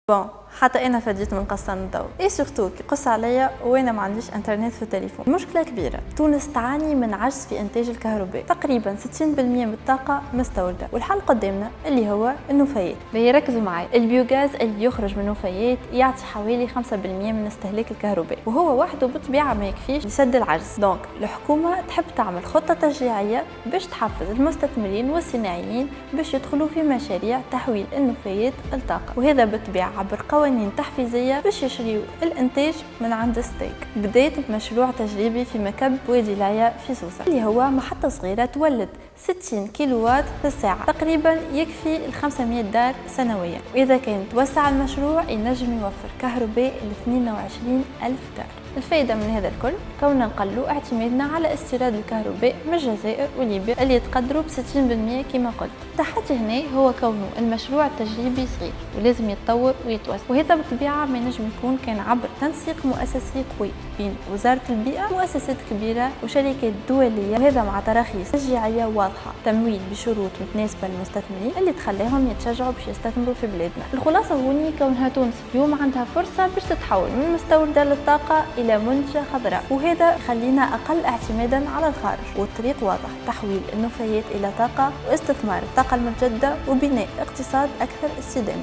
بون حتى انا فديت من قصان الضوء اي سورتو كي قص عليا وانا ما عنديش انترنت في التليفون. مشكله كبيره، تونس تعاني من عجز في انتاج الكهرباء، تقريبا 60% من الطاقه مستورده، والحل قدامنا اللي هو النفايات. باهي ركزوا معايا، البيوغاز اللي يخرج من النفايات يعطي حوالي 5% من استهلاك الكهرباء، وهو وحده بالطبيعه ما يكفيش يسد العجز. دونك الحكومه تحب تعمل خطه تشجيعيه باش تحفز المستثمرين والصناعيين باش يدخلوا في مشاريع تحويل النفايات لطاقه، وهذا بالطبيعه عبر قوانين تحفيزيه باش يشريوا الانتاج من عند ستيك. بديت بمشروع تجريبي في مكب وادي العيا في سوسه، اللي هو محطه صغيره تولد 60 كيلووات في الساعه، تقريبا يكفي ال 500 دار سنويا، واذا كان توسع المشروع ينجم يوفر كهرباء ل 22 ألف دار. الفائدة من هذا الكل كوننا نقلوا اعتمادنا على استيراد الكهرباء من الجزائر وليبيا اللي يتقدروا ب 60% كما قلت. التحدي هنا هو كونه المشروع التجريبي صغير ولازم يتطور ويتوسع، وهذا بالطبيعة ما ينجم يكون كان عبر تنسيق مؤسسي قوي بين وزارة البيئة، مؤسسات كبيرة وشركات دولية، وهذا مع تراخيص تشجيعية واضحة، تمويل بشروط متناسبة للمستثمرين اللي تخليهم يتشجعوا باش يستثمروا في بلادنا. الخلاصة هوني كونها تونس اليوم عندها فرصة باش تتحول من مستوردة للطاقة إلى منتجة خضراء، وهذا يخلينا أقل اعتمادا على الخارج، والطريق واضح: تحويل النفايات إلى طاقة واستثمار الطاقة المتجددة وبناء اقتصاد أكثر استدامة.